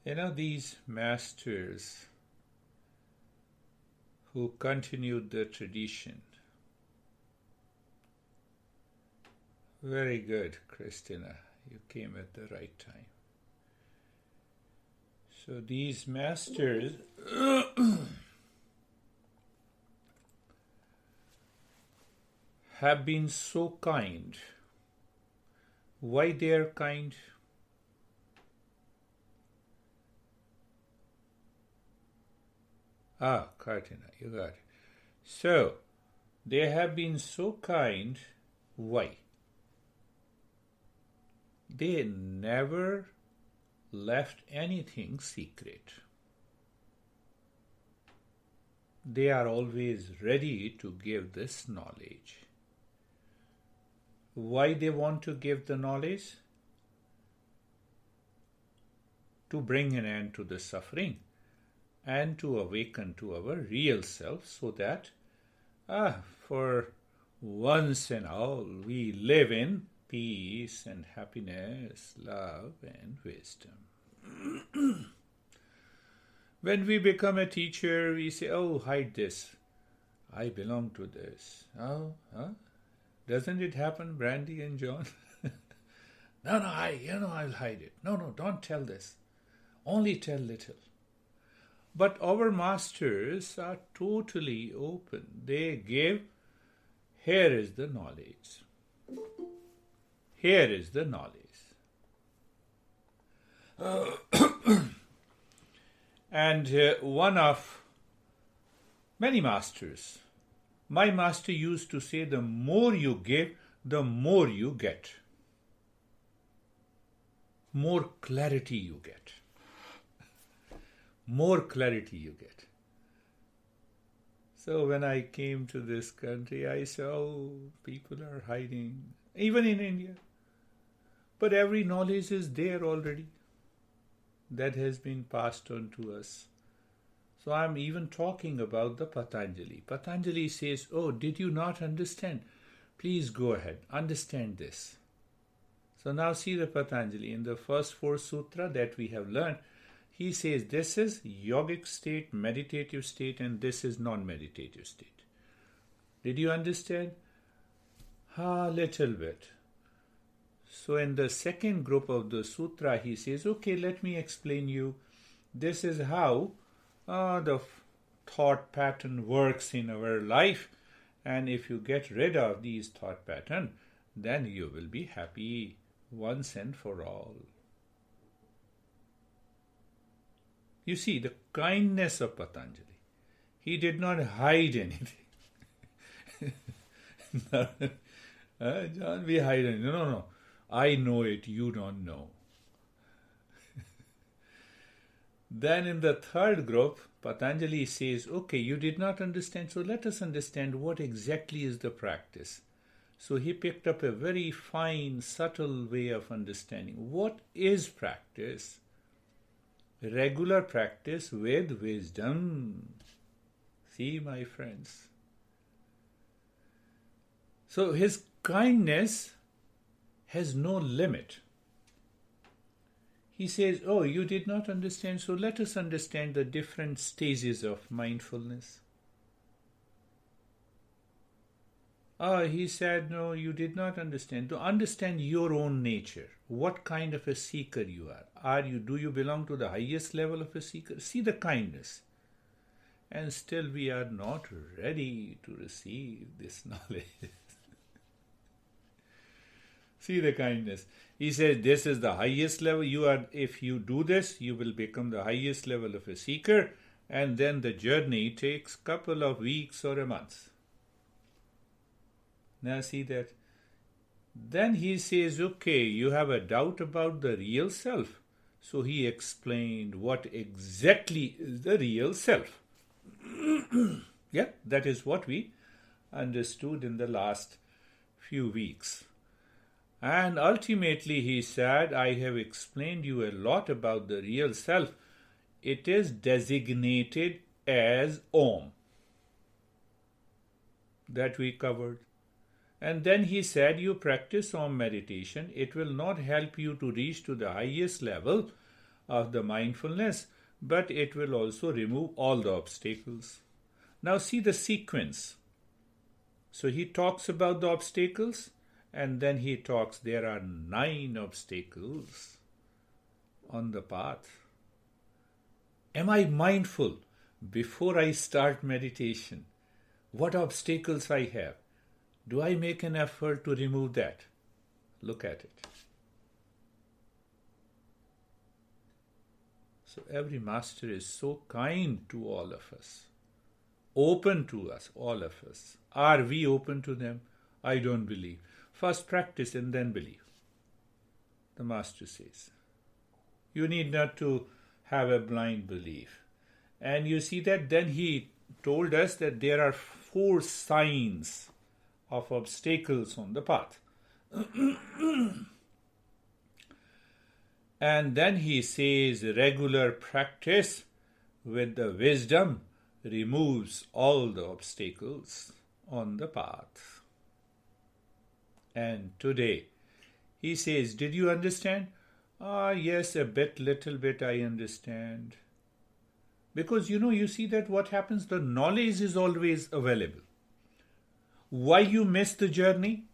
These masters who continued the tradition. Very good, Christina. You came at the right time. So these masters have been so kind. Why they are kind? Kartina, you got it. So, they have been so kind. Why? They never left anything secret. They are always ready to give this knowledge. Why they want to give the knowledge? To bring an end to the suffering and to awaken to our real self, so that for once and all we live in peace and happiness, love and wisdom. When we become a teacher, we say, hide this. I belong to this. Doesn't it happen, Brandy and John? No, I'll hide it. No, don't tell this. Only tell little. But our masters are totally open. They give, here is the knowledge. Here is the knowledge. And one of many masters, my master used to say, the more you give, the more you get. More clarity you get. More clarity you get. So when I came to this country, I saw people are hiding, even in India. But every knowledge is there already. That has been passed on to us. So I'm even talking about the Patanjali. Patanjali says, did you not understand? Please go ahead, understand this. So now see the Patanjali. In the first 4 sutra that we have learned, he says this is yogic state, meditative state, and this is non-meditative state. Did you understand? Little bit. So in the second group of the sutra, he says, let me explain you. This is how the thought pattern works in our life. And if you get rid of these thought pattern, then you will be happy once and for all. You see, the kindness of Patanjali. He did not hide anything. John, we hide anything. No. I know it, you don't know. Then in the third group, Patanjali says, you did not understand, so let us understand what exactly is the practice. So he picked up a very fine, subtle way of understanding. What is practice? Regular practice with wisdom. See, my friends. So his kindness has no limit. He says, you did not understand, so let us understand the different stages of mindfulness. He said, no, you did not understand. To understand your own nature, what kind of a seeker you are. Do you belong to the highest level of a seeker? See the kindness. And still we are not ready to receive this knowledge. See the kindness. He says, this is the highest level. If you do this, you will become the highest level of a seeker. And then the journey takes a couple of weeks or a month. Now see that. Then he says, you have a doubt about the real self. So he explained what exactly is the real self. Yeah, that is what we understood in the last few weeks. And ultimately he said, I have explained you a lot about the real self. It is designated as Om. That we covered. And then he said, you practice Om meditation. It will not help you to reach to the highest level of the mindfulness, but it will also remove all the obstacles. Now see the sequence. So he talks about the obstacles, and then he talks there are 9 obstacles on the path. Am I mindful before I start meditation? What obstacles I have? Do I make an effort to remove that? Look at it. So every master is so kind to all of us, open to us, all of us. Are we open to them? I don't believe. First practice and then believe. The master says. You need not to have a blind belief. And you see that then he told us that there are 4 signs of obstacles on the path. And then he says regular practice with the wisdom removes all the obstacles on the path. And today he says, did you understand? Yes, little bit I understand. Because you see that what happens, the knowledge is always available. Why you miss the journey?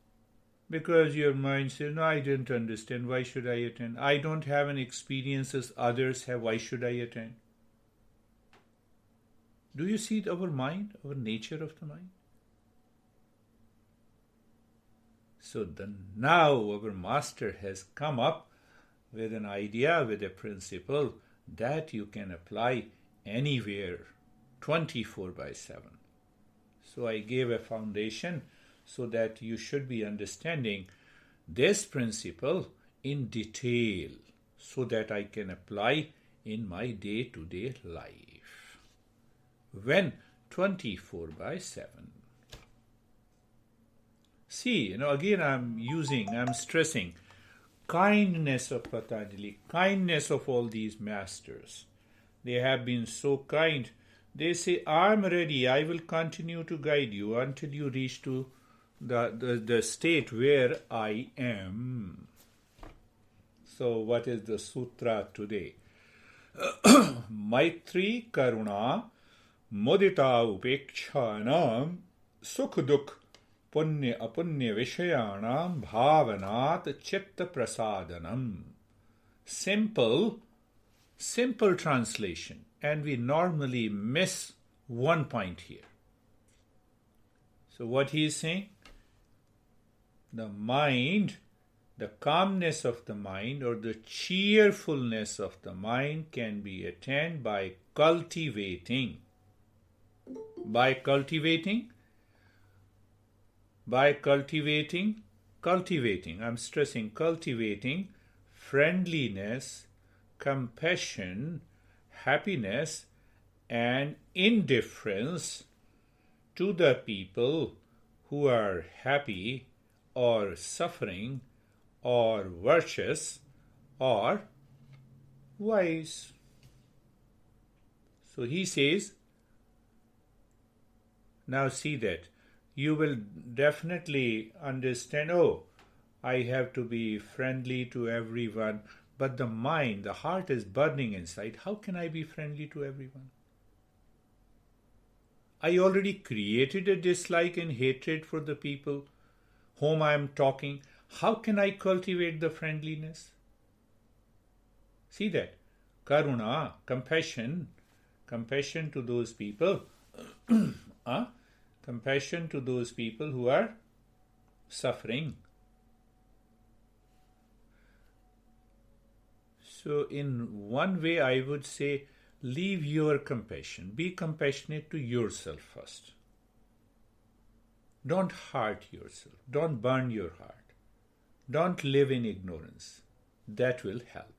Because your mind says, no, I didn't understand. Why should I attend? I don't have an experience as others have. Why should I attend? Do you see our mind, our nature of the mind? So now our master has come up with an idea, with a principle that you can apply anywhere, 24/7. So I gave a foundation so that you should be understanding this principle in detail so that I can apply in my day-to-day life. When 24/7. See, again I'm stressing kindness of Patanjali, kindness of all these masters. They have been so kind. They say, I'm ready, I will continue to guide you until you reach to the state where I am. So what is the sutra today? Maitri Karuna Mudita Upekshanam Sukh Dukh Punya Apunya Vishayanam Bhavanat Chitta Prasadanam. Simple translation. And we normally miss one point here. So what he is saying? The mind, the calmness of the mind or the cheerfulness of the mind can be attained by cultivating. By cultivating, I'm stressing cultivating friendliness, compassion, happiness, and indifference to the people who are happy or suffering or virtuous or wise. So he says, now see that you will definitely understand, I have to be friendly to everyone, but the mind, the heart is burning inside. How can I be friendly to everyone? I already created a dislike and hatred for the people whom I am talking. How can I cultivate the friendliness? See that? Karuna, compassion to those people. Compassion to those people who are suffering. So in one way I would say, leave your compassion. Be compassionate to yourself first. Don't hurt yourself. Don't burn your heart. Don't live in ignorance. That will help.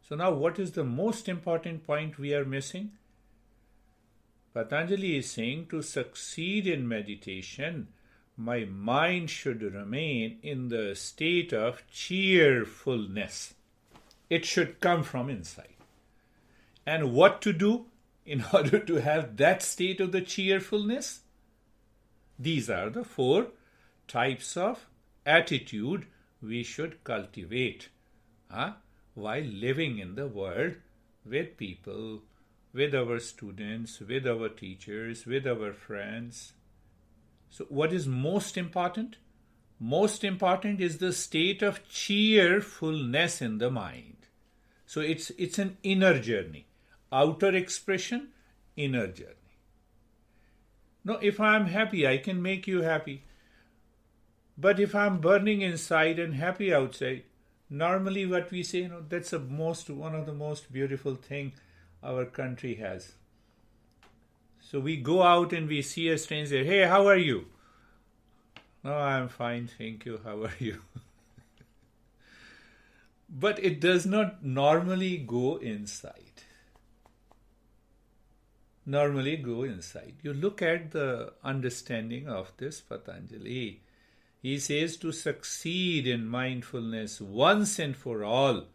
So now what is the most important point we are missing? Patanjali is saying to succeed in meditation, my mind should remain in the state of cheerfulness. It should come from inside. And what to do in order to have that state of the cheerfulness? These are the 4 types of attitude we should cultivate. while living in the world with people, with our students, with our teachers, with our friends. So what is most important? Most important is the state of cheerfulness in the mind. So it's an inner journey. Outer expression, inner journey. No, if I'm happy, I can make you happy. But if I'm burning inside and happy outside, normally what we say, that's one of the most beautiful thing our country has. So we go out and we see a stranger, hey, how are you? No, I'm fine, thank you, how are you? But it does not normally go inside. You look at the understanding of this Patanjali. He says to succeed in mindfulness once and for all.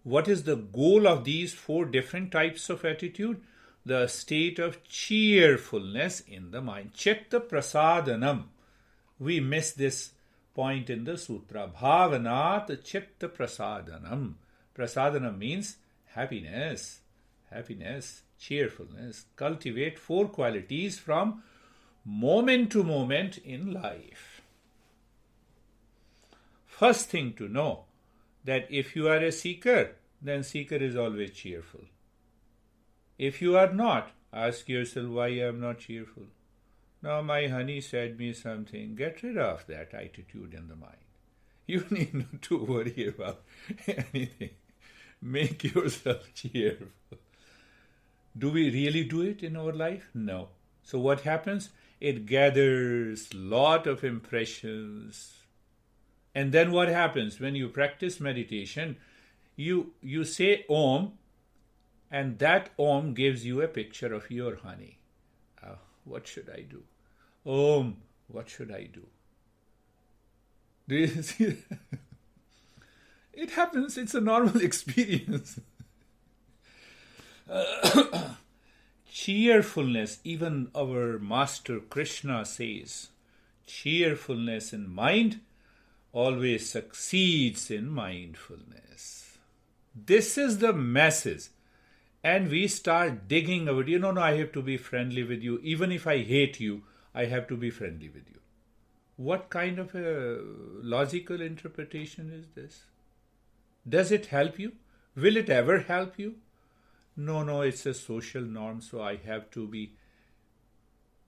What is the goal of these 4 different types of attitude? The state of cheerfulness in the mind. Chitta prasadanam. We miss this point in the sutra. Bhavanat chitta prasadanam. Prasadanam means happiness, cheerfulness. Cultivate 4 qualities from moment to moment in life. First thing to know, that if you are a seeker, then seeker is always cheerful. If you are not, ask yourself why I am not cheerful. Now my honey said me something. Get rid of that attitude in the mind. You need not to worry about anything. Make yourself cheerful. Do we really do it in our life? No. So what happens? It gathers lot of impressions. And then what happens? When you practice meditation, you say Om, and that Om gives you a picture of your honey. What should I do? Om, what should I do? Do you see that? It happens. It's a normal experience. Cheerfulness, even our Master Krishna says, cheerfulness in mind always succeeds in mindfulness. This is the message. And we start digging out, no, I have to be friendly with you. Even if I hate you, I have to be friendly with you. What kind of a logical interpretation is this? Does it help you? Will it ever help you? No, it's a social norm, so I have to be.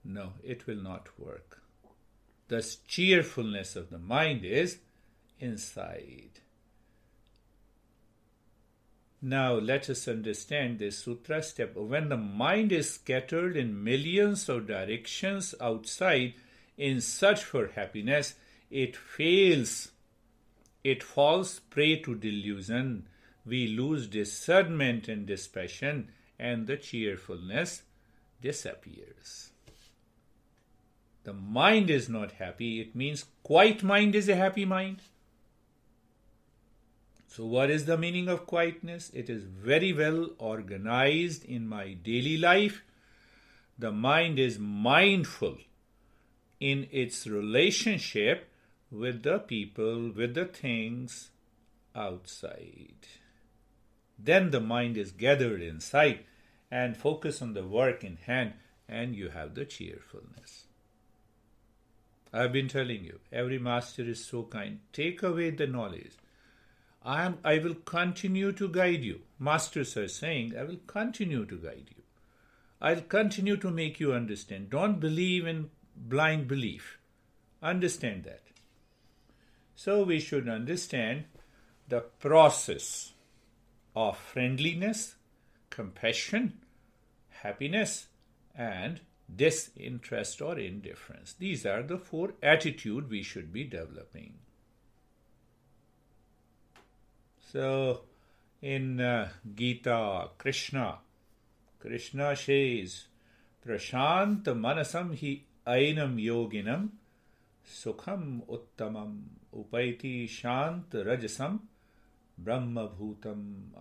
No, it will not work. Thus, cheerfulness of the mind is inside. Now, let us understand this sutra step. When the mind is scattered in millions of directions outside in search for happiness, it fails. It falls prey to delusion. We lose discernment and dispassion, and the cheerfulness disappears. The mind is not happy. It means quiet mind is a happy mind. So what is the meaning of quietness? It is very well organized in my daily life. The mind is mindful in its relationship with the people, with the things outside. Then the mind is gathered inside and focus on the work in hand, and you have the cheerfulness. I've been telling you, every master is so kind. Take away the knowledge. I will continue to guide you. Masters are saying, I will continue to guide you. I'll continue to make you understand. Don't believe in blind belief. Understand that. So we should understand the process of friendliness, compassion, happiness, and disinterest or indifference. These are the 4 attitudes we should be developing. So, in Gita, Krishna says, Prashant manasam hi ainam yoginam sukham uttamam upaiti shant rajasam brahma bhutam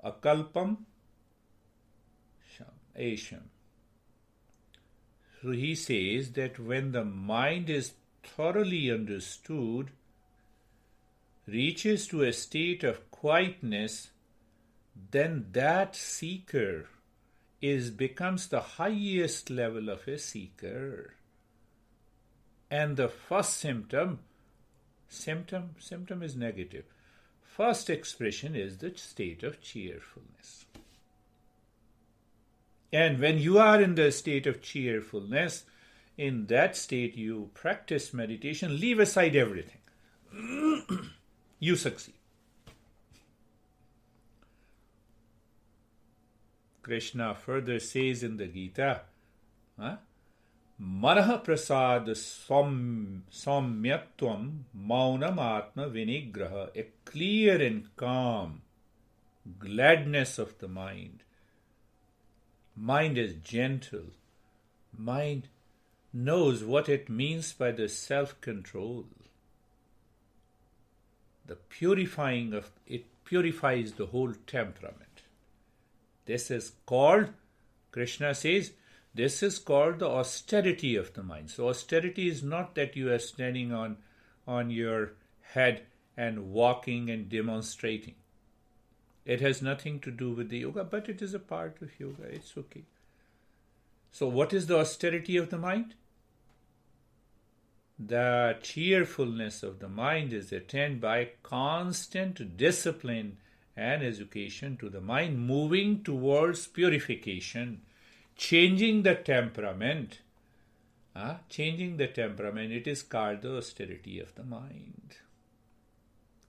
akalpam asham. So he says that when the mind is thoroughly understood, reaches to a state of quietness, then that seeker becomes the highest level of a seeker. And the first symptom is negative. First expression is the state of cheerfulness. And when you are in the state of cheerfulness, in that state you practice meditation, leave aside everything. You succeed. Krishna further says in the Gita, Manaha prasad saumyatvam maunam atma vinigraha, a clear and calm gladness of the mind. Mind is gentle. Mind knows what it means by the self-control. The purifying of it purifies the whole temperament. This is called, Krishna says, this is called the austerity of the mind. So austerity is not that you are standing on your head and walking and demonstrating. It has nothing to do with the yoga, but it is a part of yoga. It's okay. So what is the austerity of the mind? The cheerfulness of the mind is attained by constant discipline and education to the mind, moving towards purification, changing the temperament. It is called the austerity of the mind.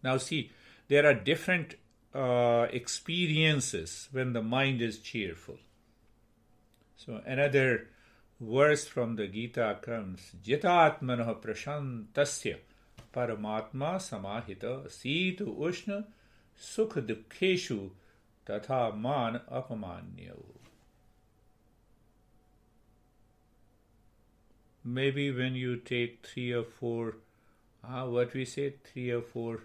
Now see, there are different experiences when the mind is cheerful. So another verse from the Gita comes, Jitatmanaha prashantasya paramatma samahita situ ushna sukha dukkheshu tatha man apamanyo. Maybe when you take 3 or 4, 3 or 4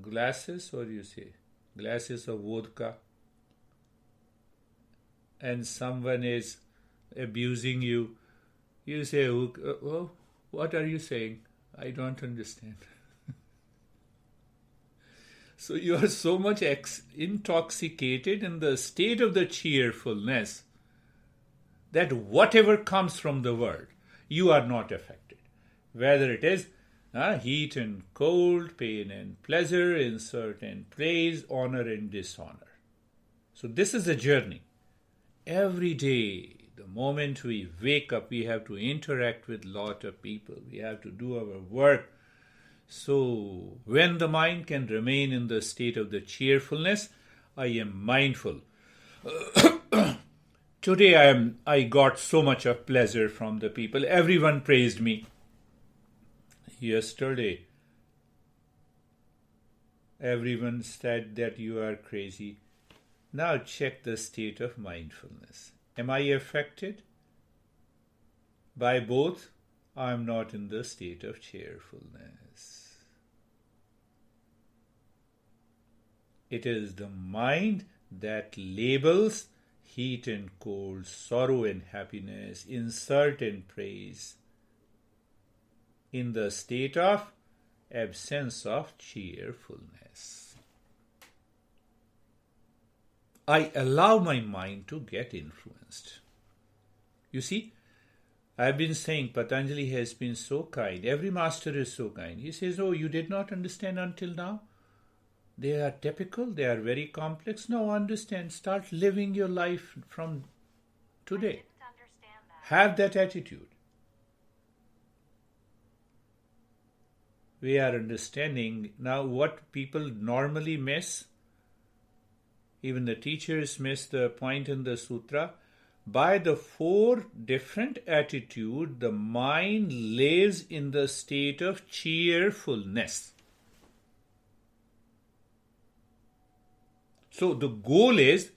glasses, or you say glasses of vodka, and someone is abusing you, you say, oh, what are you saying? I don't understand. So you are so much intoxicated in the state of the cheerfulness that whatever comes from the world, you are not affected. Whether it is heat and cold, pain and pleasure, insult and praise, honor and dishonor. So this is a journey. Every day, the moment we wake up, we have to interact with a lot of people. We have to do our work. So when the mind can remain in the state of the cheerfulness, I am mindful. Today I got so much of pleasure from the people. Everyone praised me. Yesterday, everyone said that you are crazy. Now check the state of mindfulness. Am I affected by both? I am not in the state of cheerfulness. It is the mind that labels heat and cold, sorrow and happiness, insult and praise, in the state of absence of cheerfulness. I allow my mind to get influenced. You see, I've been saying Patanjali has been so kind. Every master is so kind. He says, oh, you did not understand until now? They are typical, they are very complex. Now understand, start living your life from today. Have that attitude. We are understanding now what people normally miss. Even the teachers miss the point in the sutra. By the 4 different attitudes, the mind lives in the state of cheerfulness. So the goal is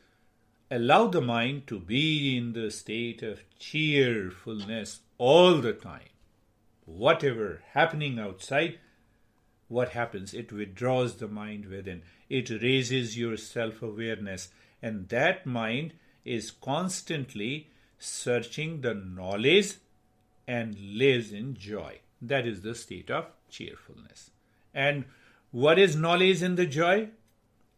allow the mind to be in the state of cheerfulness all the time. Whatever happening outside, what happens? It withdraws the mind within. It raises your self-awareness. And that mind is constantly searching the knowledge and lives in joy. That is the state of cheerfulness. And What is knowledge in the joy?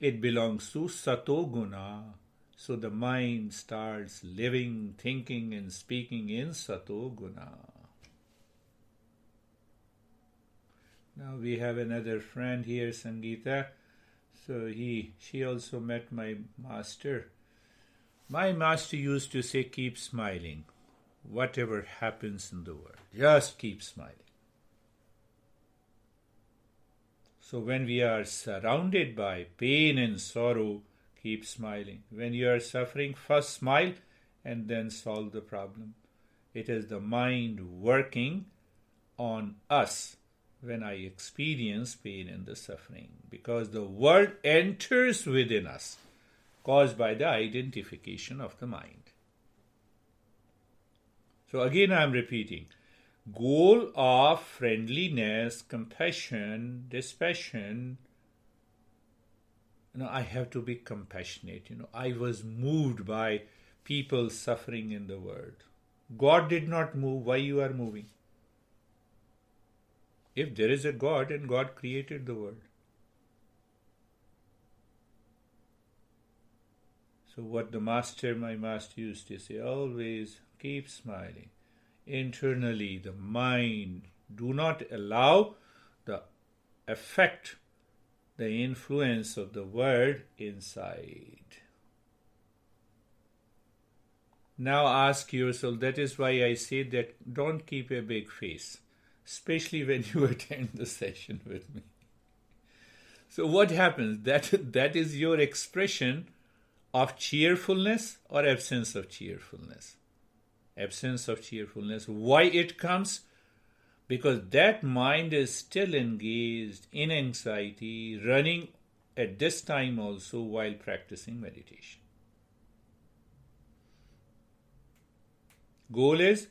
It belongs to Sato Guna. So the mind starts living, thinking and speaking in Sato Guna. Now we have another friend here, Sangeeta. So she also met my master. My master used to say, keep smiling. Whatever happens in the world, just keep smiling. So when we are surrounded by pain and sorrow, keep smiling. When you are suffering, first smile and then solve the problem. It is the mind working on us when I experience pain and the suffering, because the world enters within us, caused by the identification of the mind. So again I am repeating, goal of friendliness, compassion, dispassion. I have to be compassionate. I was moved by people suffering in the world. God did not move. Why you are moving? If there is a God and God created the world. So what my master used to say, always keep smiling. Internally, the mind, do not allow the effect, the influence of the world inside. Now ask yourself, that is why I say that don't keep a big face, especially when you attend the session with me. So what happens? That is your expression of cheerfulness or absence of cheerfulness. Absence of cheerfulness. Why it comes? Because that mind is still engaged in anxiety, running at this time also while practicing meditation. Goal is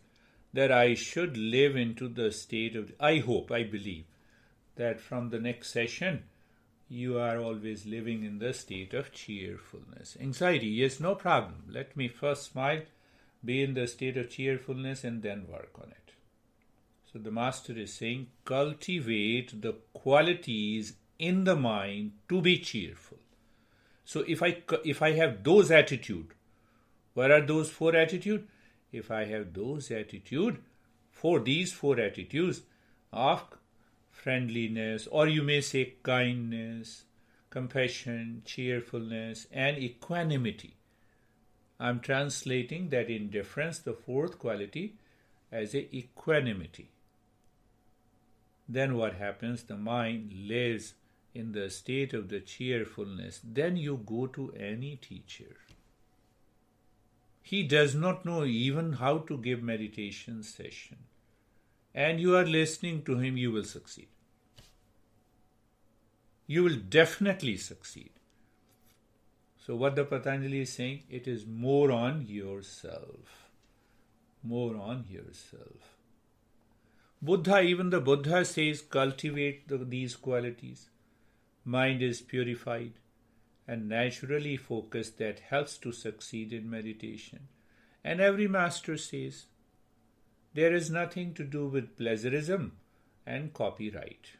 that I should live into the state of, I believe, that from the next session, you are always living in the state of cheerfulness. Anxiety, yes, no problem. Let me first smile, be in the state of cheerfulness and then work on it. So the master is saying, cultivate the qualities in the mind to be cheerful. So if I have those attitude, what are those 4 attitudes? If I have those attitude, these four attitudes of friendliness, or you may say kindness, compassion, cheerfulness, and equanimity. I'm translating that indifference, the 4th quality, as a equanimity. Then what happens? The mind lives in the state of the cheerfulness. Then you go to any teacher. He does not know even how to give meditation session. And you are listening to him, you will succeed. You will definitely succeed. So what the Patanjali is saying, it is more on yourself. More on yourself. Even the Buddha says, cultivate these qualities. Mind is purified and naturally focused, that helps to succeed in meditation. And every master says, there is nothing to do with pleasurism and copyright.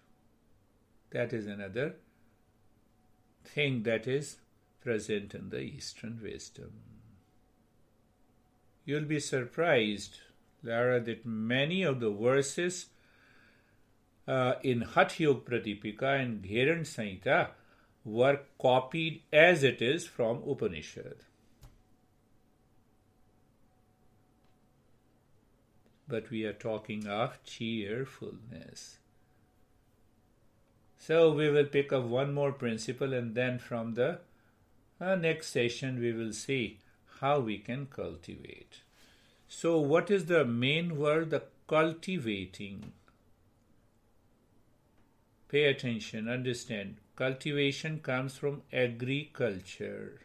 That is another thing that is present in the Eastern wisdom. You'll be surprised, Lara, that many of the verses in Hatha Yoga Pratipika and Ghiran Samhita were copied as it is from Upanishad. But we are talking of cheerfulness. So we will pick up one more principle, and then from the next session we will see how we can cultivate. So what is the main word? The cultivating. Pay attention, understand. Cultivation comes from agriculture.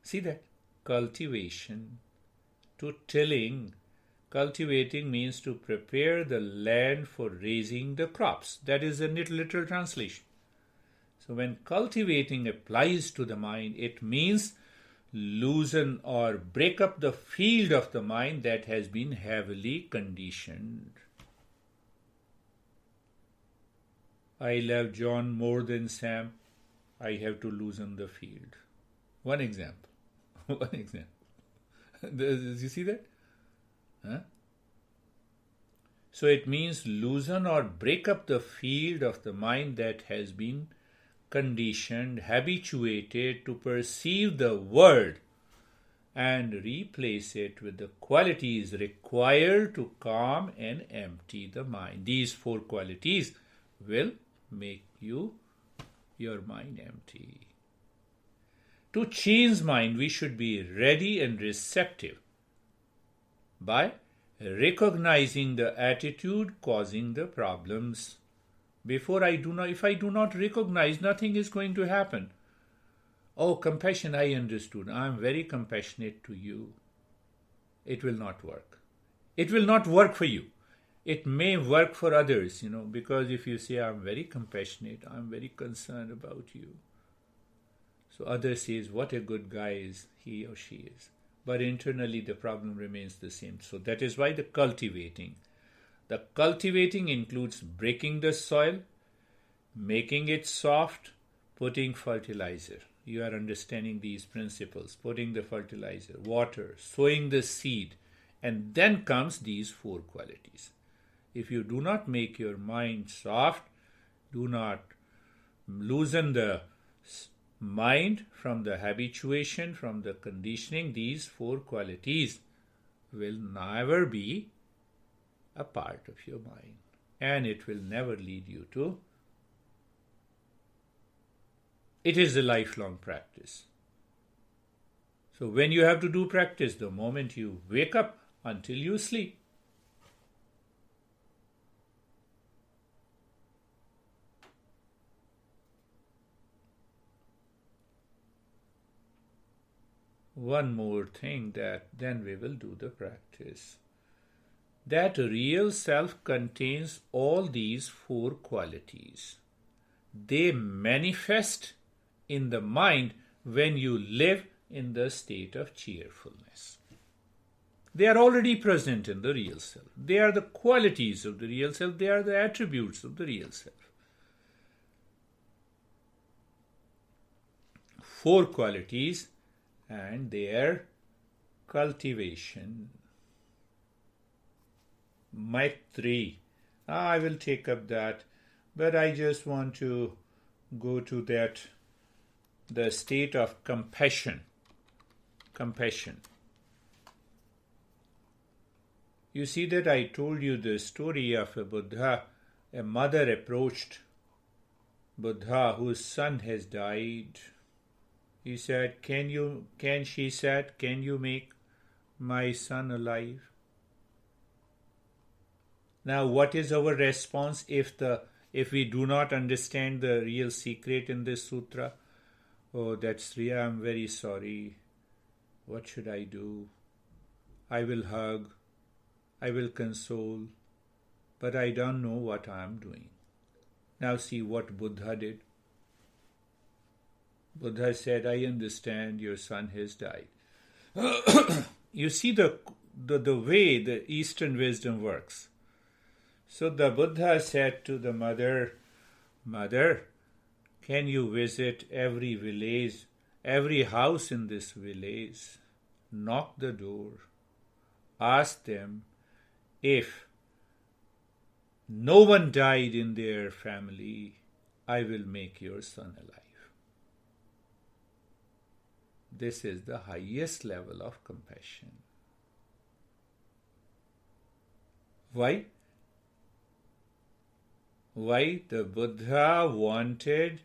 See that? Cultivation. To tilling. Cultivating means to prepare the land for raising the crops. That is a literal translation. So when cultivating applies to the mind, it means loosen or break up the field of the mind that has been heavily conditioned. I love John more than Sam. I have to loosen the field. One example. One example. Did you see that? Huh? So it means loosen or break up the field of the mind that has been conditioned, habituated to perceive the world, and replace it with the qualities required to calm and empty the mind. These 4 qualities will make your mind empty. To change mind, we should be ready and receptive by recognizing the attitude causing the problems. If I do not recognize, nothing is going to happen. Oh, compassion, I understood. I am very compassionate to you. It will not work. It will not work for you. It may work for others, because if you say, I am very compassionate, I am very concerned about you. So others says, what a good guy is he or she is. But internally the problem remains the same. So that is why the cultivating includes breaking the soil, making it soft, putting fertilizer. You are understanding these principles, putting the fertilizer, water, sowing the seed, and then comes these 4 qualities. If you do not make your mind soft, do not loosen the mind from the habituation, from the conditioning, these 4 qualities will never be a part of your mind, and it will never lead you to. It is a lifelong practice. So when you have to do practice, the moment you wake up until you sleep. One more thing, that then we will do the practice. That real self contains all these 4 qualities. They manifest in the mind when you live in the state of cheerfulness. They are already present in the real self. They are the qualities of the real self. They are the attributes of the real self. 4 qualities and their cultivation. Maitri. I will take up that, but I just want to go to the state of compassion. Compassion. You see that I told you the story of a Buddha. A mother approached Buddha whose son has died. He said, she said, can you make my son alive? Now, what is our response if we do not understand the real secret in this sutra? Oh, that's Riya, I'm very sorry. What should I do? I will hug, I will console, but I don't know what I am doing. Now see what Buddha did. Buddha said, I understand your son has died. You see the way the Eastern wisdom works. So the Buddha said to the mother, Mother, can you visit every village, every house in this village? Knock the door. Ask them if no one died in their family, I will make your son alive. This is the highest level of compassion. Why? Why? The Buddha wanted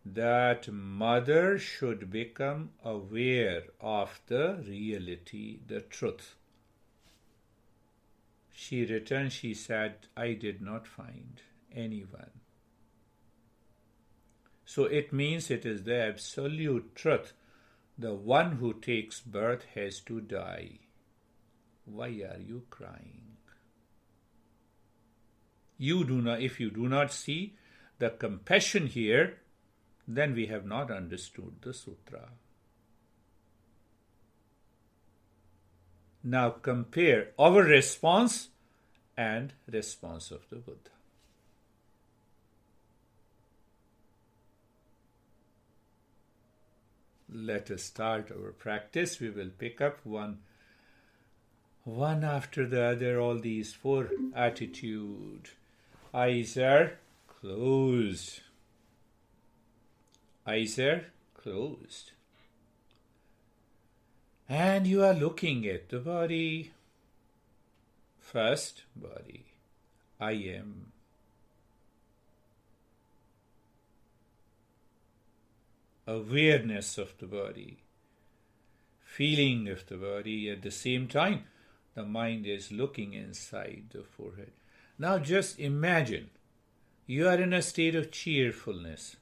that mother should become aware of the reality, the truth. She returned, she said, I did not find anyone. So it means it is the absolute truth. The one who takes birth has to die. Why are you crying? If you do not see the compassion here, then we have not understood the sutra. Now compare our response and response of the Buddha. let us start our practice. We will pick up one after the other, all these 4 attitudes. Eyes are closed. Eyes are closed. And you are looking at the body. First, body. I am. Awareness of the body. Feeling of the body. At the same time, the mind is looking inside the forehead. Now just imagine, you are in a state of cheerfulness.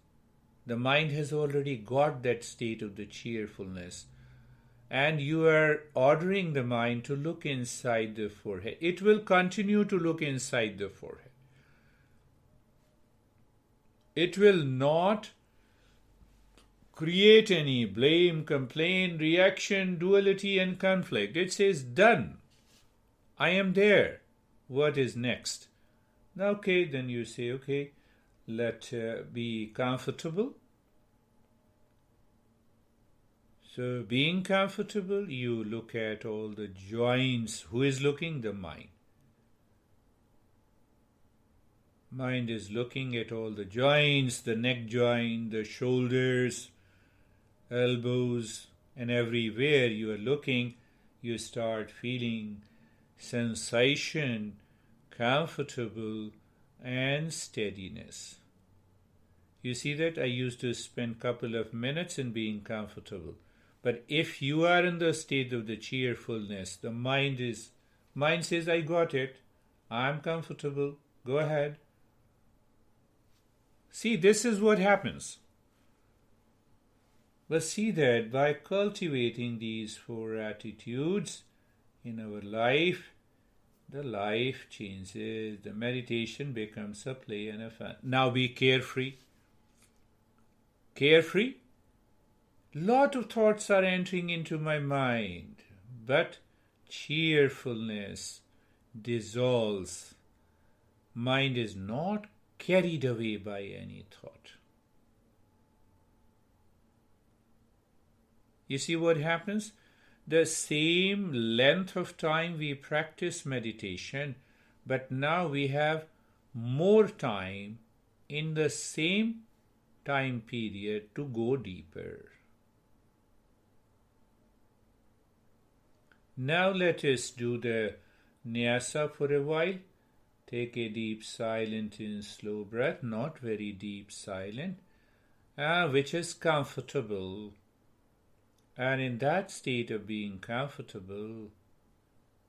The mind has already got that state of the cheerfulness. And you are ordering the mind to look inside the forehead. It will continue to look inside the forehead. It will not create any blame, complaint, reaction, duality and conflict. It says, done. I am there. What is next? Now, okay, then you say, okay, let be comfortable. So being comfortable, you look at all the joints. Who is looking? The mind. Mind is looking at all the joints, the neck joint, the shoulders, elbows, and everywhere you are looking, you start feeling sensation, comfortable, and steadiness. You see that I used to spend a couple of minutes in being comfortable. But if you are in the state of the cheerfulness, the mind says, I got it. I'm comfortable. Go ahead. See, this is what happens. But see that by cultivating these 4 attitudes in our life, the life changes. The meditation becomes a play and a fun. Now be carefree. Carefree? Lot of thoughts are entering into my mind, but cheerfulness dissolves. Mind is not carried away by any thought. You see what happens? The same length of time we practice meditation, but now we have more time in the same time period to go deeper. Now let us do the nyasa for a while. Take a deep, silent and slow breath, not very deep, silent, which is comfortable. And in that state of being comfortable,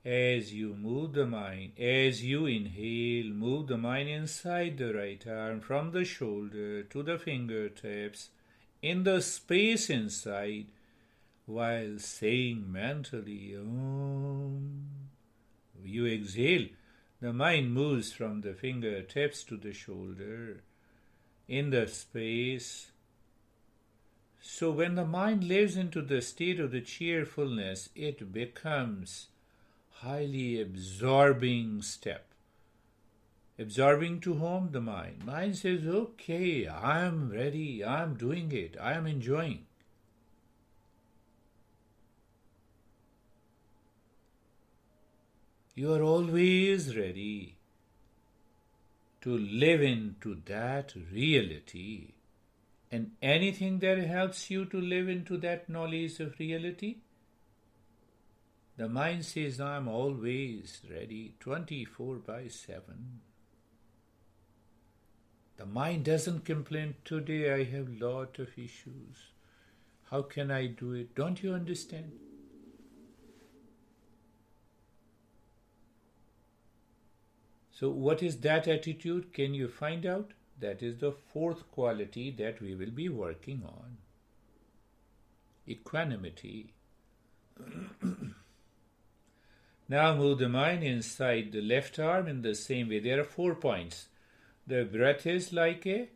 as you move the mind, as you inhale, move the mind inside the right arm, from the shoulder to the fingertips, in the space inside, while saying mentally, Om. You exhale, the mind moves from the fingertips to the shoulder, in the space. So when the mind lives into the state of the cheerfulness, it becomes highly absorbing step. Absorbing to whom? The mind. Mind says, okay, I am ready, I am doing it, I am enjoying. You are always ready to live into that reality. And anything that helps you to live into that knowledge of reality, the mind says, I'm always ready, 24/7. The mind doesn't complain, today I have lot of issues. How can I do it? Don't you understand? So what is that attitude? Can you find out? That is the 4th quality that we will be working on. Equanimity. Now move the mind inside the left arm in the same way. There are 4 points. The breath is like a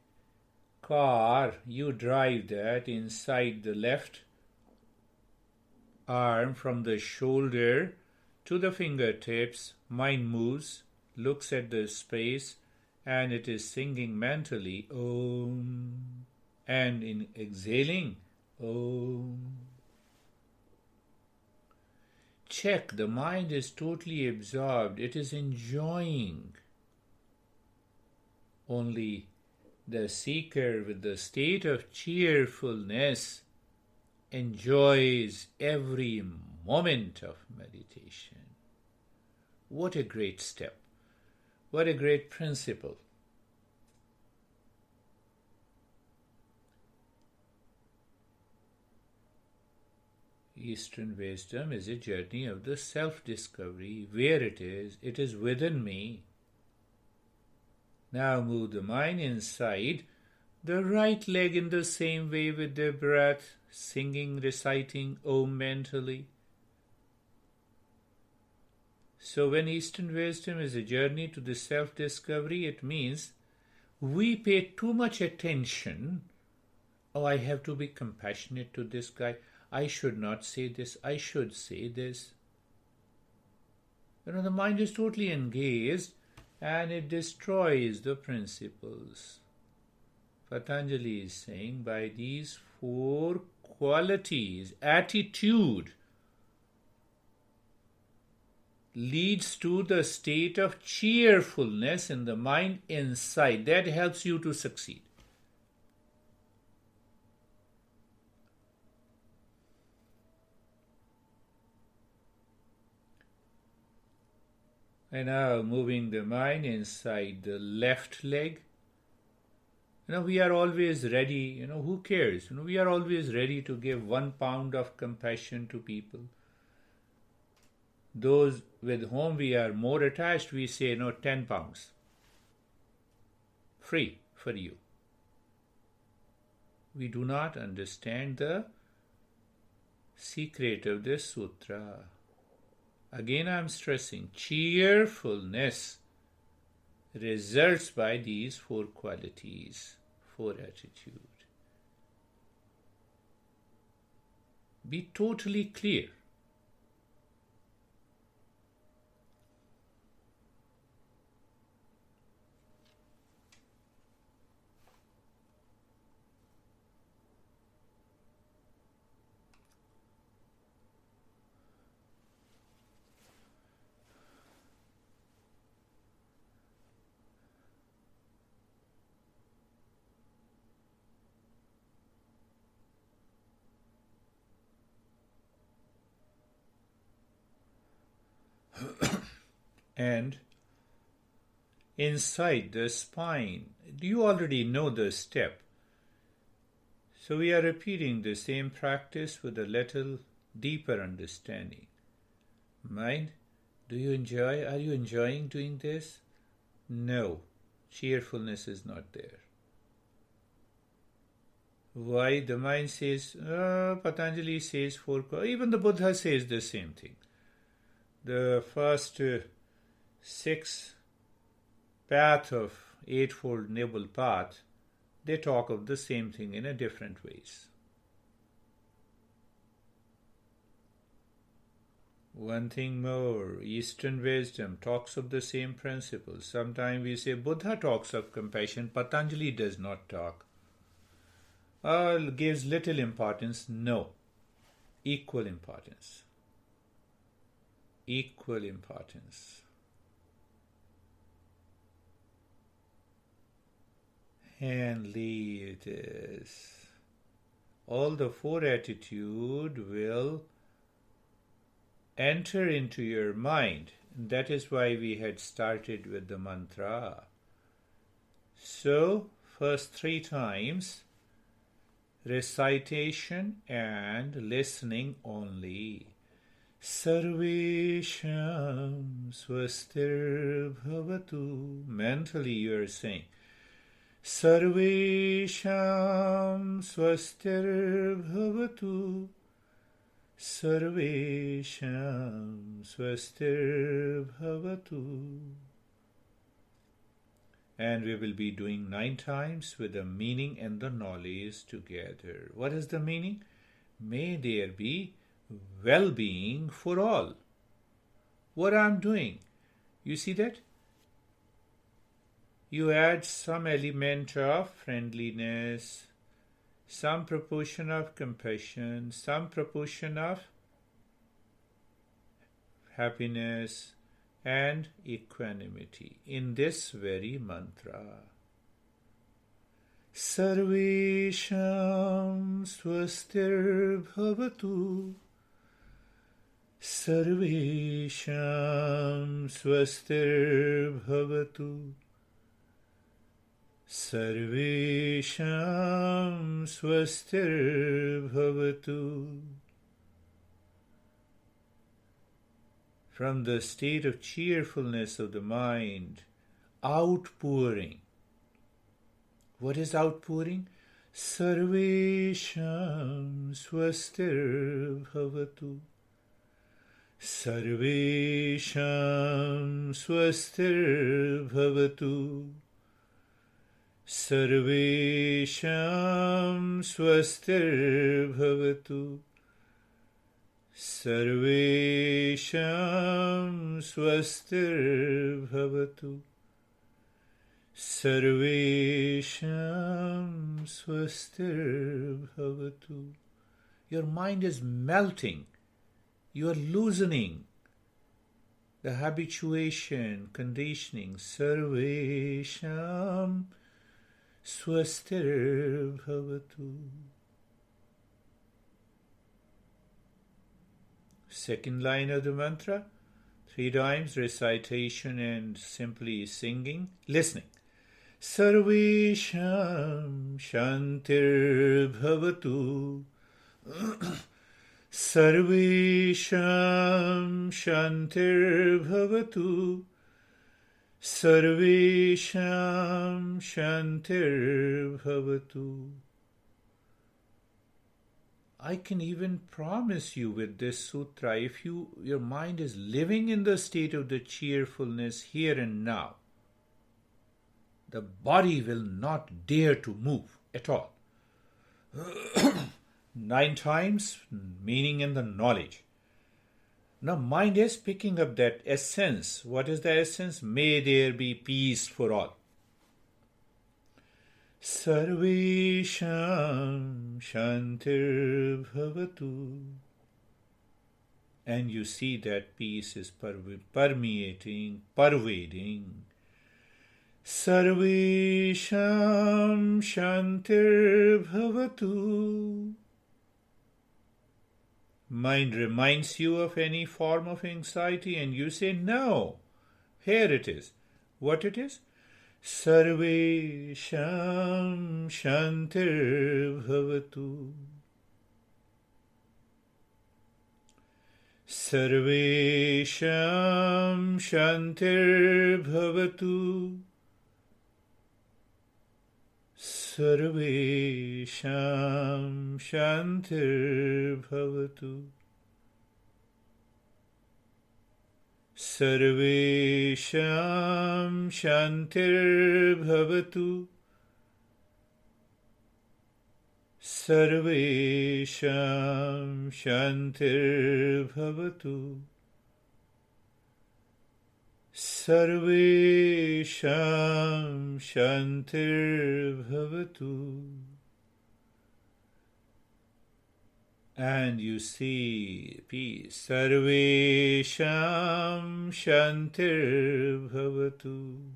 car. You drive that inside the left arm from the shoulder to the fingertips. Mind moves, looks at the space, and it is singing mentally Om. And in exhaling, Om. Check, the mind is totally absorbed. It is enjoying. Only the seeker with the state of cheerfulness enjoys every moment of meditation. What a great step. What a great principle. Eastern wisdom is a journey of the self-discovery. Where it is within me. Now move the mind inside the right leg in the same way with the breath, singing, reciting Om mentally. So when Eastern wisdom is a journey to the self-discovery, it means we pay too much attention. Oh, I have to be compassionate to this guy. I should not say this. I should say this. The mind is totally engaged and it destroys the principles. Patanjali is saying by these 4 qualities, attitude leads to the state of cheerfulness in the mind inside. That helps you to succeed. And now moving the mind inside the left leg. We are always ready, who cares? We are always ready to give 1 pound of compassion to people. Those with whom we are more attached, we say, 10 pounds. Free for you. We do not understand the secret of this sutra. Again, I am stressing, cheerfulness results by these 4 qualities, 4 attitude. Be totally clear. And inside the spine, you already know the step. So we are repeating the same practice with a little deeper understanding. Mind, are you enjoying doing this? No, cheerfulness is not there. Why? The mind says, Patanjali says 4, even the Buddha says the same thing. The first 6 path of Eightfold Noble Path, they talk of the same thing in a different ways. One thing more, Eastern wisdom talks of the same principles. Sometimes we say Buddha talks of compassion, Patanjali does not talk. Gives little importance. No, equal importance. Equal importance. Handly it is. All the 4 attitude will enter into your mind. That is why we had started with the mantra. So, first 3 times, recitation and listening only. Sarvesham swastir bhavatu. Mentally you are saying, Sarvesham swastir bhavatu. Sarvesham swastir bhavatu. And we will be doing 9 times with the meaning and the knowledge together. What is the meaning? May there be well-being for all. What I am doing, you see that? You add some element of friendliness, some proportion of compassion, some proportion of happiness and equanimity in this very mantra. Sarvesham swastir bhavatu. Sarvesham swastir bhavatu. Sarvesham swastir bhavatu. From the state of cheerfulness of the mind, outpouring. What is outpouring? Sarvesham swastir bhavatu. Sarvesham swastir bhavatu. Sarvesham swastir bhavatu. Sarvesham swastir bhavatu. Sarvesham swastir bhavatu. Your mind is melting. You are loosening the habituation, conditioning. Sarvesham swastir bhavatu. Second line of the mantra, 3 times recitation and simply singing, listening. Sarvesham shantir bhavatu. Sarvesham shantir bhavatu. Sarvesham shantir bhavatu. I can even promise you with this sutra, if your mind is living in the state of the cheerfulness here and now, the body will not dare to move at all. 9 times, meaning in the knowledge. Now mind is picking up that essence. What is the essence? May there be peace for all. Sarvesham shantir bhavatu. And you see that peace is permeating, pervading. Sarvesham shantir bhavatu. Mind reminds you of any form of anxiety and you say, no, here it is. What it is? Sarvesham shantir bhavatu. Sarvesham shantir bhavatu. Sarvesham shantir bhavatu. Sarvesham shantir bhavatu. Sarvesham shantir bhavatu. Sarvesham shantir bhavatu. And you see peace. Sarvesham shantir bhavatu.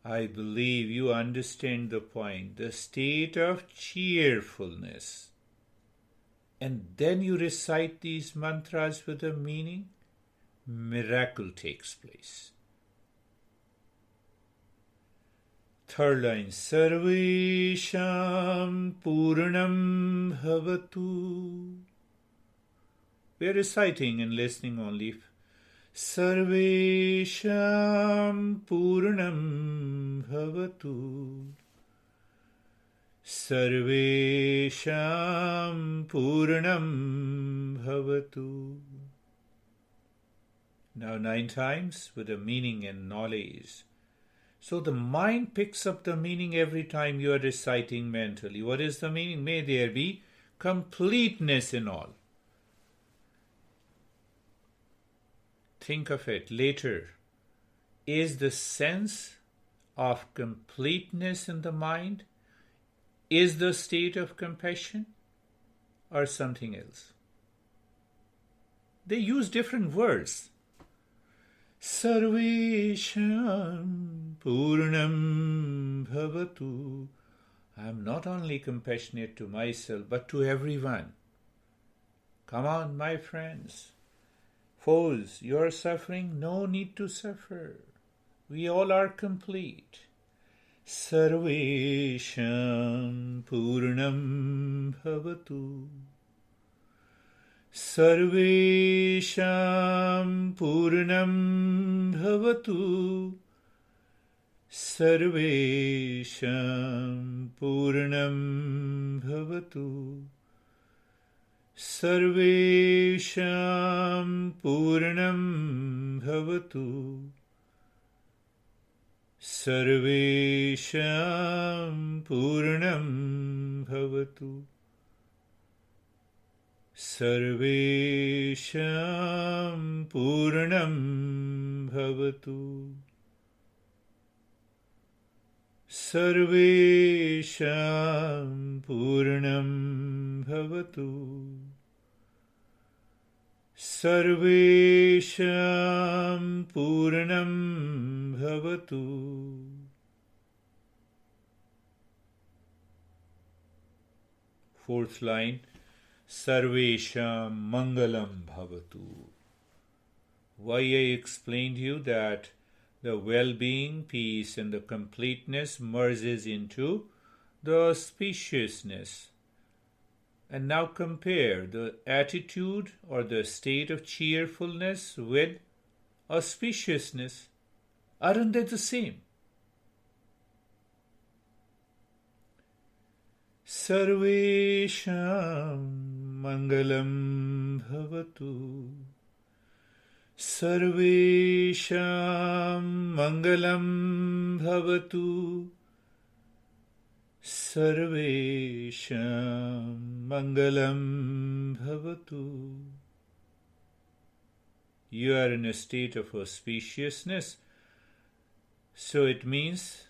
I believe you understand the point. The state of cheerfulness. And then you recite these mantras with a meaning. Miracle takes place. Third line, Sarvesham Purnam Bhavatu. We are reciting and listening only. Sarvesham Purnam Bhavatu. Sarvesham Purnam Bhavatu. Now 9 times with the meaning and knowledge. So the mind picks up the meaning every time you are reciting mentally. What is the meaning? May there be completeness in all. Think of it later. Is the sense of completeness in the mind is the state of compassion or something else. They use different words. Sarvesham Purnam Bhavatu. I am not only compassionate to myself, but to everyone. Come on, my friends. Foes, you are suffering? No need to suffer. We all are complete. Sarvesham Purnam Bhavatu. Sarvesham Purnam Bhavatu. Sarvesham Purnam Bhavatu. Sarvesham Purnam Bhavatu. Sarvesham Purnam Bhavatu. Sarvesham Purnam Bhavatu. Sarvesham Purnam Bhavatu. Sarvesham Purnam Bhavatu. Fourth line. Sarvesham Mangalam Bhavatu. Why I explained you that the well-being, peace and the completeness merges into the spaciousness. And now compare the attitude or the state of cheerfulness with auspiciousness. Aren't they the same? Sarvesham Mangalam Bhavatu. Sarvesham Mangalam Bhavatu. Sarvesham Mangalam Bhavatu. You are in a state of auspiciousness, so it means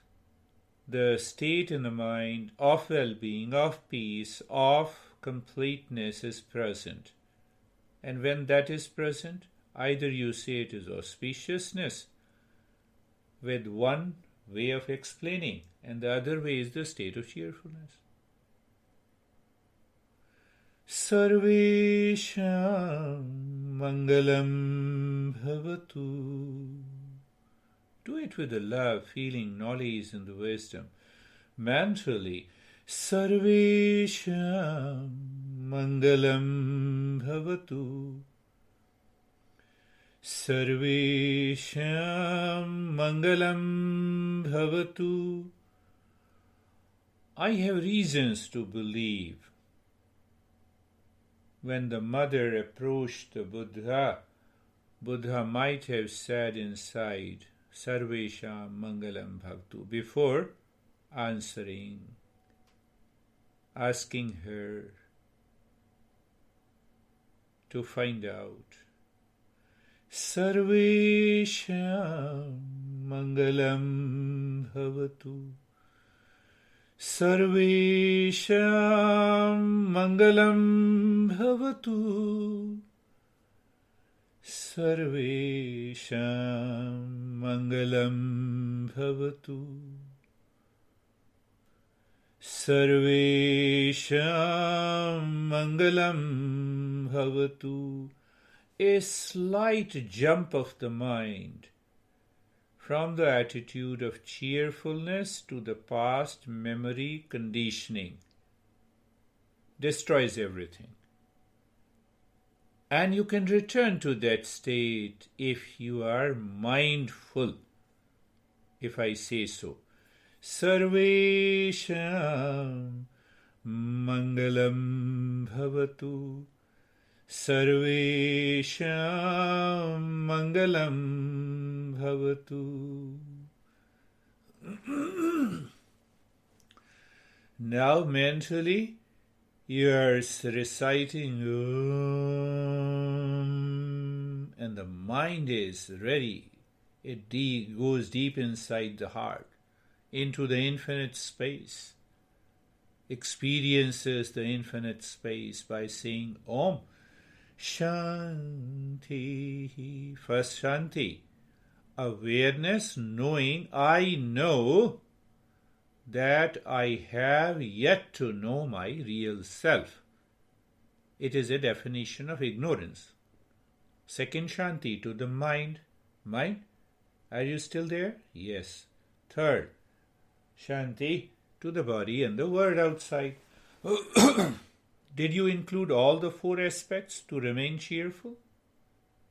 the state in the mind of well-being, of peace, of completeness is present. And when that is present, either you say it is auspiciousness with one way of explaining, and the other way is the state of cheerfulness. Sarvesham Mangalam Bhavatu. Do it with the love, feeling, knowledge and the wisdom. Mentally, Sarvesham Mangalam Bhavatu. Sarvesham Mangalam Bhavatu. I have reasons to believe. When the mother approached the Buddha, Buddha might have said inside, Sarvesham Mangalam Bhavatu, before answering, asking her to find out. Sarvesham Mangalam Bhavatu. Sarvesham Mangalam Bhavatu. Sarvesham Mangalam Bhavatu. Sarvesham Mangalam Bhavatu. A slight jump of the mind from the attitude of cheerfulness to the past memory conditioning destroys everything. And you can return to that state if you are mindful, if I say so. Sarvesham Mangalam Bhavatu. Sarvesham Mangalam Bhavatu. Now mentally you are reciting Om, and the mind is ready. It goes deep inside the heart. into the infinite space, experiences the infinite space by saying Om Shanti. First Shanti, awareness, knowing, I know that I have yet to know my real self. It is a definition of ignorance. Second Shanti, to the mind. Mind, are you still there? Yes. Third Shanti, to the body and the world outside. Did you include all the four aspects to remain cheerful?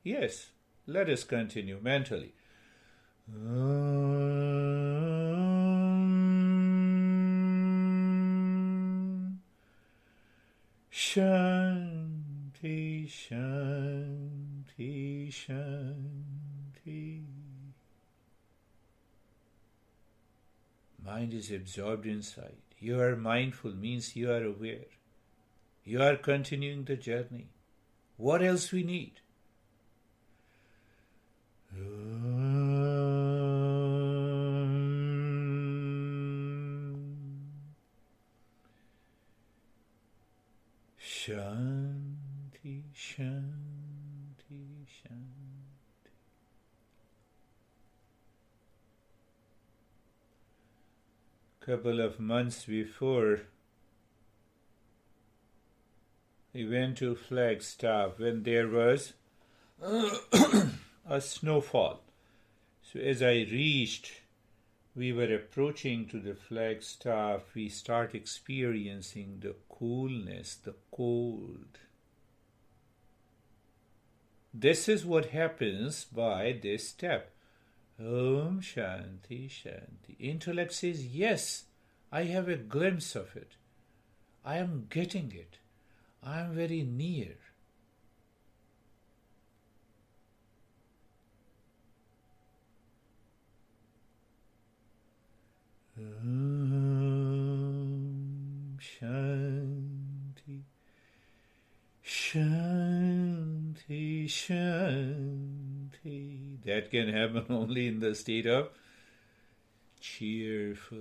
Yes. Let us continue mentally. Shanti, Shanti, Shanti. Mind is absorbed inside. You are mindful means you are aware. You are continuing the journey. What else we need? Shanti, Shanti, Shanti. Couple of months before, we went to Flagstaff when there was a snowfall. So as I reached, we were approaching to the Flagstaff, we start experiencing the coolness, the cold. This is what happens by this step. Om Shanti, Shanti. Intellect says, yes, I have a glimpse of it. I am getting it. I am very near. Om Shanti, Shanti, Shanti. That can happen only in the state of cheerfulness.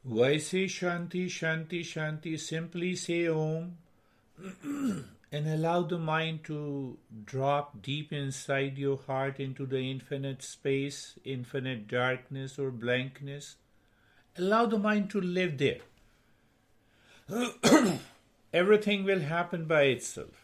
Why say Shanti, Shanti, Shanti? Simply say Om and allow the mind to drop deep inside your heart into the infinite space, infinite darkness or blankness. Allow the mind to live there. Everything will happen by itself.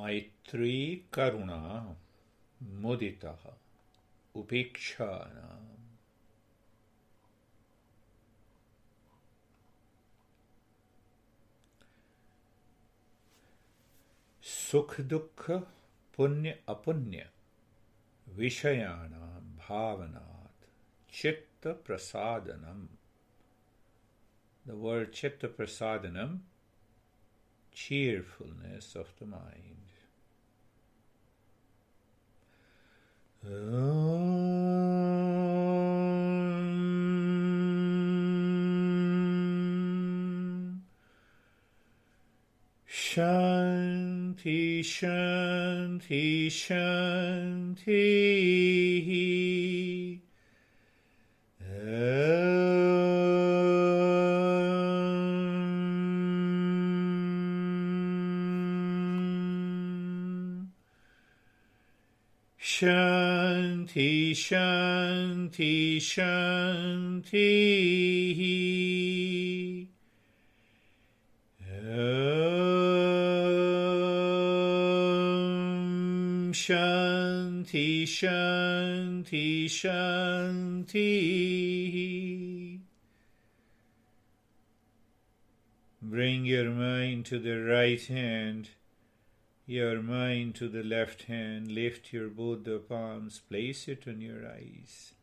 Maitri Karuna Muditaha Upekshana. Sukh Dukha Punya Apunya Vishayana Bhavanat Chitta Prasadanam. The word Chitta Prasadanam, cheerfulness of the mind. Shanti, Shanti, Shanti. Shanti, Shanti, Shanti. Shanti, Shanti, Shanti. Bring your mind to the right hand, your mind to the left hand. Lift your both the palms, place it on your eyes.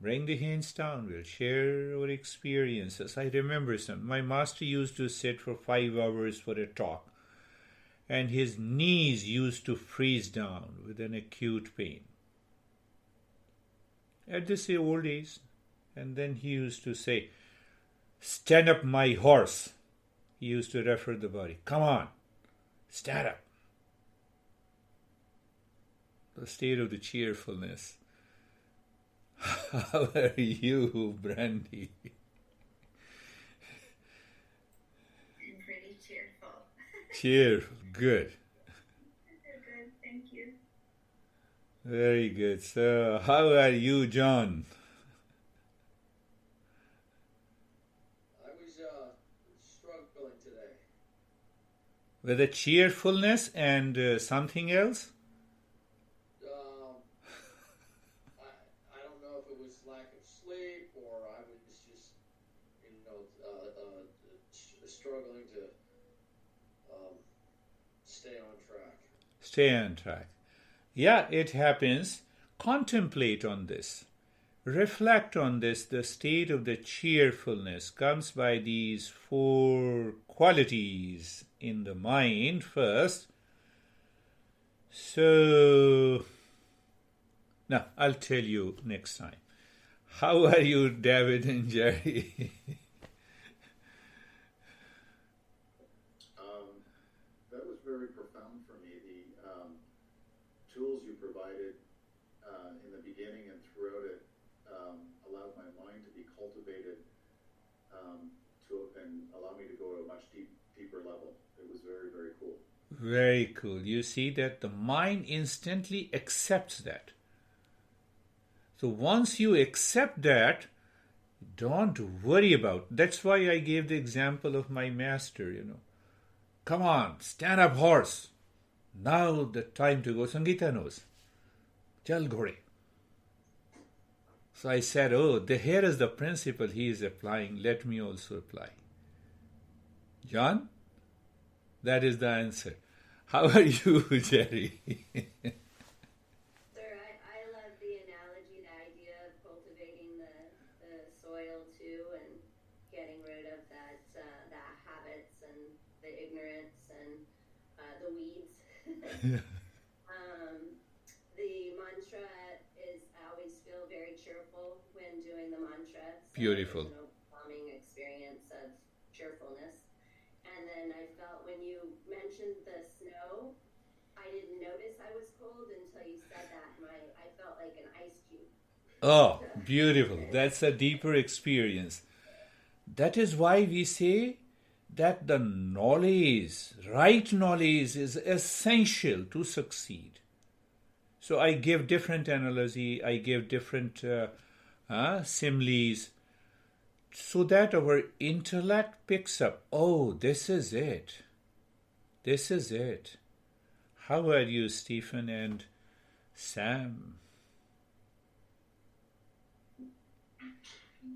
Bring the hands down. We'll share our experiences. I remember my master used to sit for 5 hours for a talk, and his knees used to freeze down with an acute pain. At this old age, and then he used to say, "Stand up, my horse." He used to refer the body. "Come on, stand up." The state of the cheerfulness. How are you, Brandy? I'm pretty cheerful. Cheerful, good. Good, thank you. Very good. So, how are you, John? I was struggling today. With a cheerfulness and something else? I don't know if it was lack of sleep or I was just, struggling to stay on track. Stay on track. Yeah, it happens. Contemplate on this. Reflect on this. The state of the cheerfulness comes by these 4 qualities in the mind first. So, now I'll tell you next time. How are you, David and Jerry? That was very profound for me. The tools you provided in the beginning and throughout it allowed my mind to be cultivated and allow me to go to a much deeper level. It was very, very cool. Very cool. You see that the mind instantly accepts that. So once you accept that, don't worry about. That's why I gave the example of my master, Come on, stand up, horse. Now the time to go. Sangeeta knows. Chal ghode. So I said, here is the principle he is applying. Let me also apply. John, that is the answer. How are you, Jerry? Sir, I love the analogy, the idea of cultivating the soil too, and getting rid of that habits and the ignorance and the weeds. The mantra is, I always feel very cheerful when doing the mantra. So Beautiful. There's an overwhelming experience of cheerfulness. And then I felt when you mentioned the snow, I didn't notice I was cold until you said that. I felt like an ice cube. Oh, beautiful. That's a deeper experience. That is why we say that the knowledge, right knowledge, is essential to succeed. So I give different analogy, I give different similes, so that our intellect picks up, this is it. This is it. How are you, Stephen and Sam?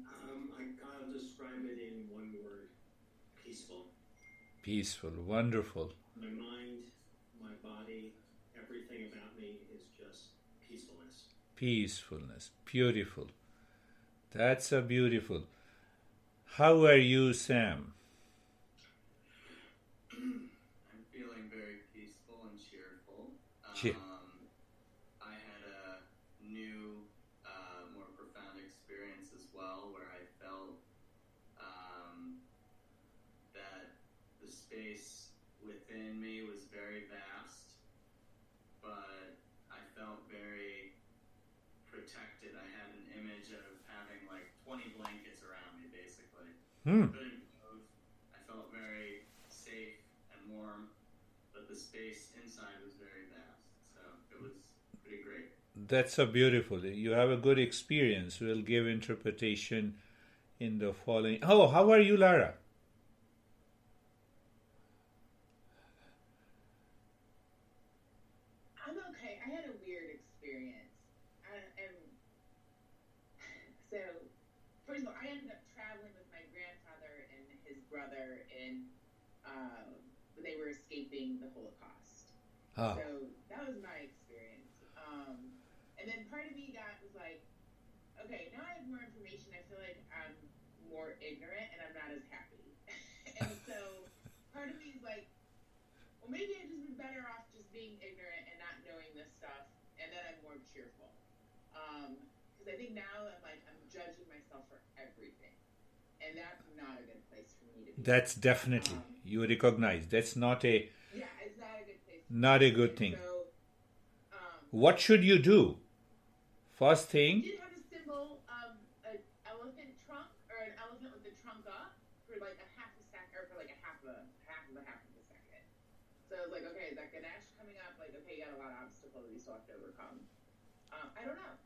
I'll describe it in one word: peaceful. Peaceful, wonderful. My mind, my body, everything about me is just peacefulness. Peacefulness, beautiful. That's a beautiful. How are you, Sam? I'm feeling very peaceful and cheerful. I had a new, more profound experience as well, where I felt that the space within me was very vast, but I felt very protected. I had an image of having like 20 blankets around me, basically. Couldn't move. I felt very safe and warm, but the space inside was very vast. So it was pretty great. That's a beautiful. You have a good experience. We'll give interpretation in the following. Oh, how are you, Lara? I'm okay. I had a weird experience. So, first of all, I ended up traveling with my grandfather and his brother when they were escaping the Holocaust. Oh. So that was my experience. And then part of me was like, okay, now I have more information. I feel like I'm more ignorant and I'm not as happy. And so part of me is like, well, maybe I'd just be better off just being ignorant and not knowing this stuff, and then I'm more cheerful. Because I think now I'm judging myself for everything, and that's not a good place for me to be. That's definitely, you recognize, that's not a... Yeah, it's not a good place. Not a good thing. So, what should you do? First thing... I did have a symbol of an elephant trunk, or an elephant with the trunk up, for like a half a second, or for like a half of a second. So I was like, okay, is that Ganesh coming up? Like, okay, you got a lot of obstacles you still have to overcome. I don't know.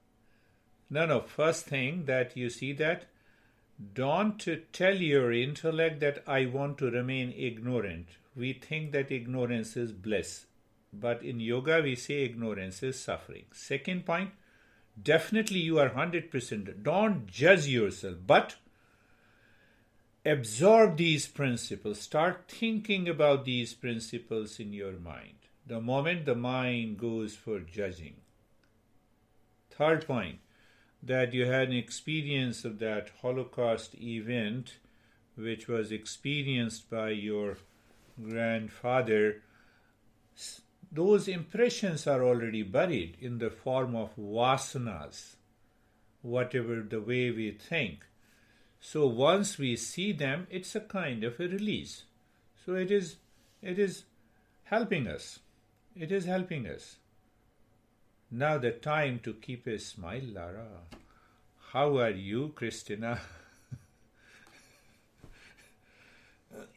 No. First thing that you see that, don't tell your intellect that I want to remain ignorant. We think that ignorance is bliss. But in yoga, we say ignorance is suffering. Second point, definitely you are 100%. Don't judge yourself, but absorb these principles. Start thinking about these principles in your mind. The moment the mind goes for judging. Third point, that you had an experience of that Holocaust event, which was experienced by your grandfather. Those impressions are already buried in the form of vasanas, whatever the way we think. So once we see them, it's a kind of a release. So it is helping us. It is helping us. Now the time to keep a smile, Lara. How are you, Christina? Good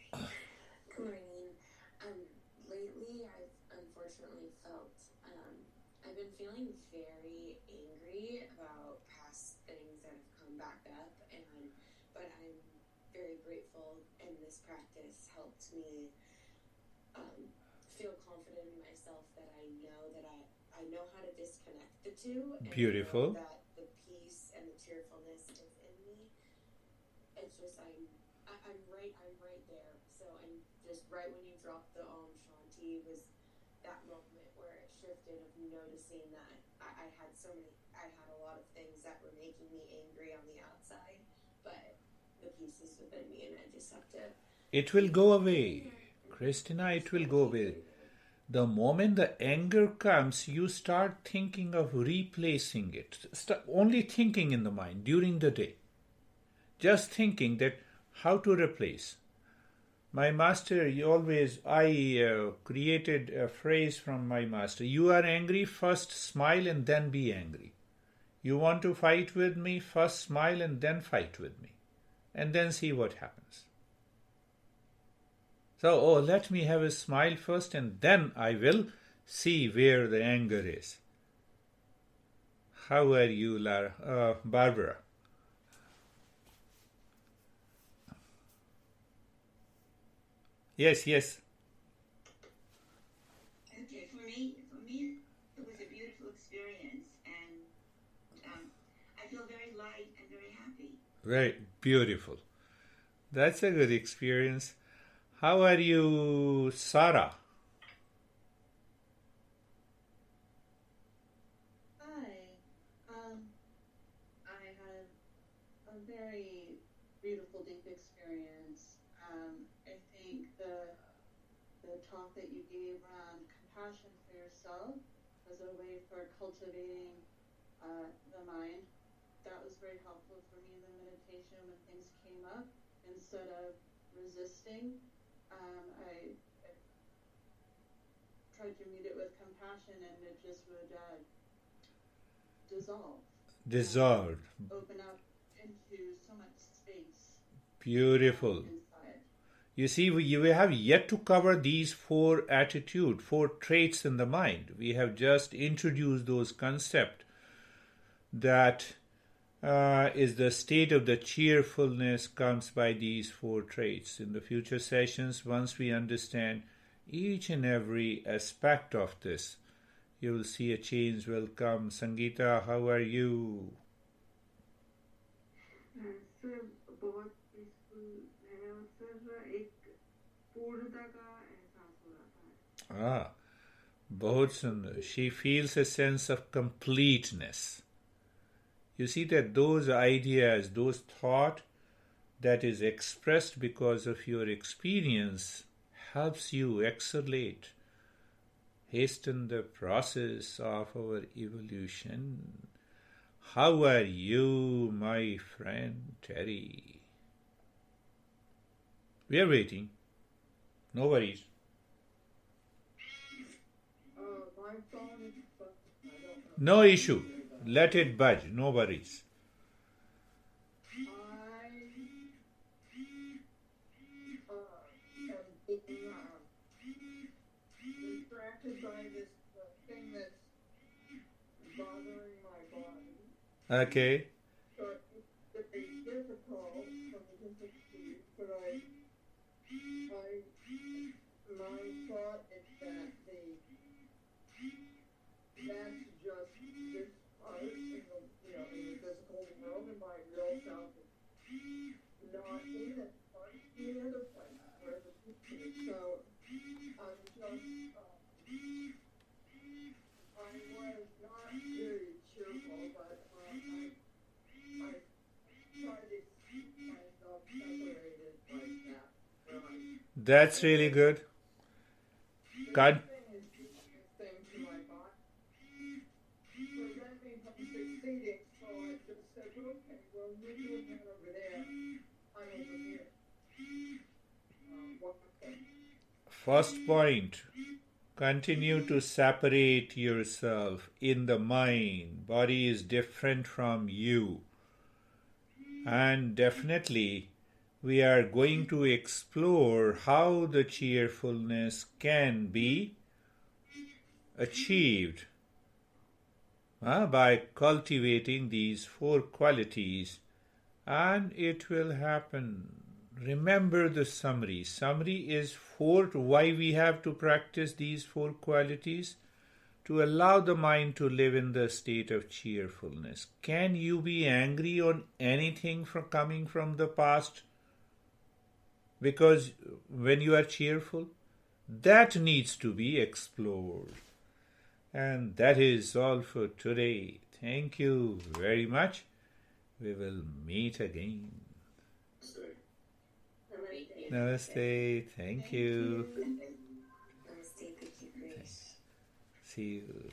morning. Lately, I've unfortunately felt, I've been feeling very angry about past things that have come back up, but I'm very grateful, and this practice helped me feel confident in myself that I know how to disconnect the two. Beautiful. And that the peace and the cheerfulness is in me. It's just I'm right there. So I'm just right when you dropped the Om Shanti was that moment where it shifted of noticing that I had a lot of things that were making me angry on the outside, but the peace is within me, and I just have to. It will go away, Christina. It will go away. The moment the anger comes, you start thinking of replacing it. Only thinking in the mind during the day. Just thinking that how to replace. My master, I created a phrase from my master. You are angry, first smile and then be angry. You want to fight with me, first smile and then fight with me. And then see what happens. So, let me have a smile first and then I will see where the anger is. How are you, Barbara? Yes. Okay, for me, experience, and I feel very light and very happy. Very beautiful. That's a good experience. How are you, Sarah? Hi. I had a very beautiful, deep experience. I think the talk that you gave around compassion for yourself as a way for cultivating the mind, that was very helpful for me in the meditation when things came up. Instead of resisting, I tried to meet it with compassion, and it just would dissolve. Dissolved. Open up into so much space. Beautiful. Inside. You see, we have yet to cover these four traits in the mind. We have just introduced those concepts that is the state of the cheerfulness comes by these four traits. In the future sessions, once we understand each and every aspect of this, you will see a change will come. Sangeeta, how are you? Sir बहुत peaceful है और sir एक पूर्णता का एहसास हो रहा था. बहुत सुंदर. She feels a sense of completeness. You see that those ideas, those thought that is expressed because of your experience helps you accelerate, hasten the process of our evolution. How are you, my friend Terry? We are waiting. No worries. My phone is, but I don't know. No issue. Let it budge. No worries. I am being distracted by this thing that's bothering my body. Okay. So it's very difficult for me to succeed, but my thought is that that's just this part in the physical world, and my real self is not in this part, it's in the other place where the teaching is. So I'm just I was not very cheerful, but I try to keep myself separated like that. That's really good. God. Thing is doing this thing to my body. Prevent me from succeeding, so I just said, okay, well, you're doing that over there. I'm over here. What the First point. Continue to separate yourself in the mind. Body is different from you. And definitely, we are going to explore how the cheerfulness can be achieved by cultivating these four qualities, and it will happen. Remember the summary. Summary is why we have to practice these four qualities: to allow the mind to live in the state of cheerfulness. Can you be angry on anything coming from the past? Because when you are cheerful, that needs to be explored. And that is all for today. Thank you very much. We will meet again. Namaste. Thank you. Namaste. Thank you, Girish. See you.